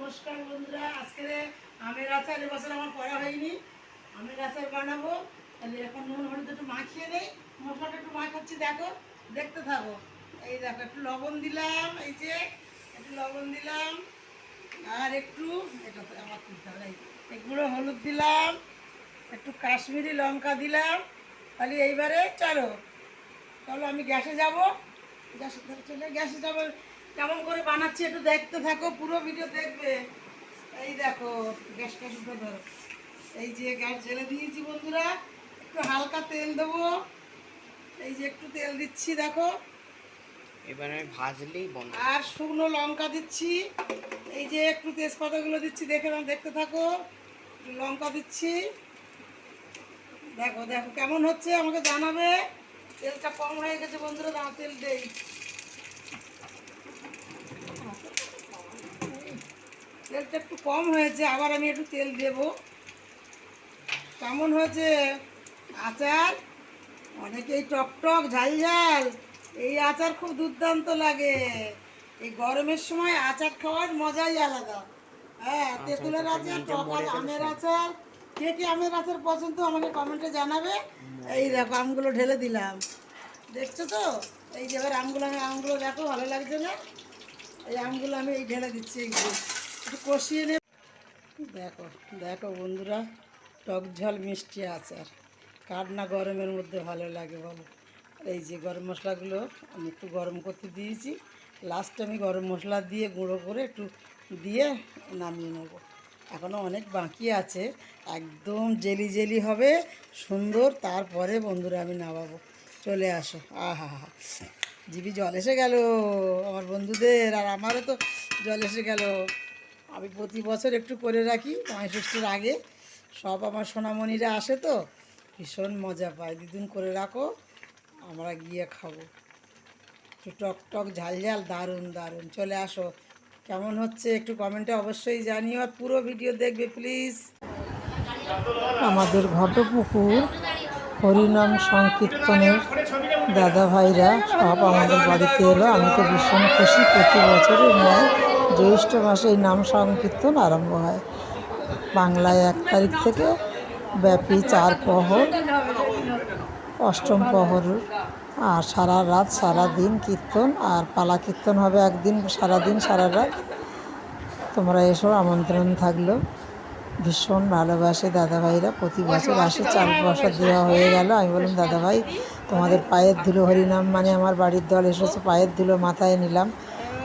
নমস্কার বন্ধুরা, আজকে আমের আচার এবছর আমার করা হয়নি। আমের আচার বানাবো। তাহলে এখন নুন হলুদ একটু মাখিয়ে নেই, মশলাটা একটু মাখাচ্ছি, দেখো, দেখতে থাকো। এই দেখো, একটু লবণ দিলাম, এই যে একটু লবণ দিলাম, আর একটু এটা তো আমার তুলতে হবে, এই গুঁড়ো হলুদ দিলাম, একটু কাশ্মীরি লঙ্কা দিলাম। তাহলে এইবারে চলো চলো আমি গ্যাসে যাব, গ্যাসে যাবো। কেমন করে বানাচ্ছি একটু দেখতে থাকো, পুরো ভিডিও দেখবে। এই দেখো, গ্যাসটা উঠে ধরো। এই যে গ্যাস জ্বেলে দিয়েছি বন্ধুরা, একটু হালকা তেল দেবো। এই যে একটু তেল দিচ্ছি, দেখো, এবারে ভাজলেই বন্ধ। আর শুকনো লঙ্কা দিচ্ছি। এই যে একটু তেজপাতাগুলো দিচ্ছি, দেখতে থাকো। একটু লঙ্কা দিচ্ছি, দেখো দেখো কেমন হচ্ছে আমাকে জানাবে। তেলটা কম হয়ে গেছে বন্ধুরা, দাও তেল দেই। তেলটা একটু কম হয়েছে, আবার আমি একটু তেল দেব। কেমন হয়েছে আচার? অনেকেই টক টক ঝাল ঝাল, এই আচার খুব দুর্দান্ত লাগে। এই গরমের সময় আচার খাওয়ার মজাই আলাদা। হ্যাঁ, তেঁতুলের আচার, টক আমের আচার। কে কে আমের আচার পছন্দ আমাকে কমেন্টে জানাবে। এই দেখো আমগুলো ঢেলে দিলাম, দেখছো তো? এই যে এবার আমগুলো দেখো, ভালো লাগছে না? এই আমগুলো আমি এই ঢেলে দিচ্ছি, এই যে একটু কষিয়ে নেব। দেখো দেখো বন্ধুরা, টক ঝাল মিষ্টি আচার কার না গরমের মধ্যে ভালো লাগে বলো? এই যে গরম মশলাগুলো আমি একটু গরম করতে দিয়েছি, লাস্টে আমি গরম মশলা দিয়ে গুঁড়ো করে একটু দিয়ে নামিয়ে নেব। এখনও অনেক বাকি আছে, একদম জেলি জেলি হবে সুন্দর, তারপরে বন্ধুরা আমি নামাবো। চলে আসো। আহা হা, জিভে জল এসে গেল আমার বন্ধুদের, আর আমারও তো জল এসে গেল। আমি প্রতি বছর একটু করে রাখি জামাই ষষ্ঠীর আগে। সব আমার সোনামণিরা আসে তো, ভীষণ মজা পায়। দুদিন করে রাখো, আমরা গিয়ে খাবো। একটু টক টক ঝাল ঝাল, দারুণ দারুণ। চলে আসো, কেমন হচ্ছে একটু কমেন্টে অবশ্যই জানিও, আর পুরো ভিডিও দেখবে প্লিজ। আমাদের ঘটপুকুর হরিনাম সংকীর্তনের দাদা ভাইরা সব আমাদের বাড়িতে এলো। আমি তো ভীষণ খুশি। প্রতি বছরের ন্যায় জ্যৈষ্ঠ মাসে এই নাম সংকীর্তন আরম্ভ হয়। বাংলায় 1 তারিখ থেকে ব্যাপী 4 প্রহর, অষ্টম প্রহর, আর সারা রাত সারা দিন কীর্তন, আর পালা কীর্তন হবে একদিন সারাদিন সারা রাত। তোমরা এসো, আমন্ত্রণ থাকলো। ভীষণ ভালোবাসে দাদাভাইরা, প্রতি বছর আসে। 4 বছর দেওয়া হয়ে গেল। আমি বললাম দাদাভাই, তোমাদের পায়ের ধুলো, হরিনাম মানে আমার বাড়ির দল এসেছে, পায়ের ধুলো মাথায় নিলাম।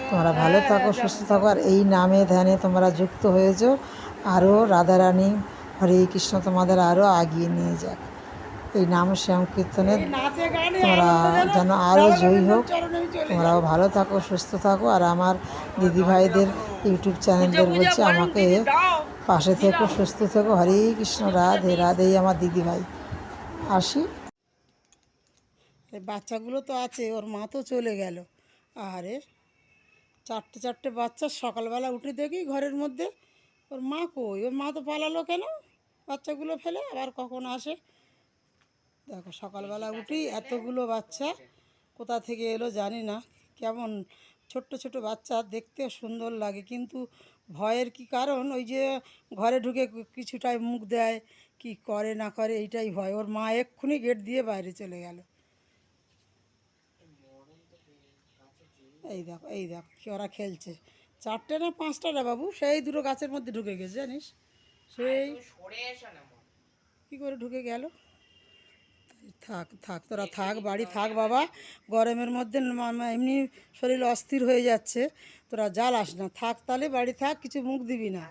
তোমরা ভালো থাকো, সুস্থ থাকো, আর এই নামে ধ্যানে তোমরা যুক্ত হয়েছো। আরও রাধারানী হরে কৃষ্ণ তোমাদের আরও আগিয়ে নিয়ে যাক। এই নাম সংকীর্তনে তোমরা যেন আরও জয়ী হোক। তোমরাও ভালো থাকো, সুস্থ থাকো। আর আমার দিদিভাইদের ইউটিউব চ্যানেলদের বলছি, আমাকে পাশে থেকো, সুস্থ থেকো। হরে কৃষ্ণ, রাধে রাধে। আমার দিদিভাই আসি। এই বাচ্চাগুলো তো আছে, ওর মা তো চলে গেল। আরে, চারটে বাচ্চা, সকালবেলা উঠে দেখি ঘরের মধ্যে ওর মা কই? ওর মা তো পালালো কেন বাচ্চাগুলো ফেলে? আবার কখন আসে? দেখো, সকালবেলা উঠি এতগুলো বাচ্চা কোথা থেকে এলো জানি না। কেমন ছোট্ট ছোট বাচ্চা, দেখতে সুন্দর লাগে, কিন্তু ভয়ের কি কারণ? ওই যে ঘরে ঢুকে কিছুটাই মুখ দেয়, কি করে না করে, এইটাই ভয়। ওর মা এক্ষুনি গেট দিয়ে বাইরে চলে গেল। এই দেখো কি ওরা খেলছে। 4টে না 5টা রে বাবু, সেই দুটো গাছের মধ্যে ঢুকে গেছে জানিস? সেই কি করে ঢুকে গেল। থাক থাক, তোরা থাক, বাড়ি থাক বাবা। গরমের মধ্যে এমনি শরীর অস্থির হয়ে যাচ্ছে, তোরা জ্বালাস না, থাক তাহলে বাড়ি থাক, কিছু মুখ দিবি না।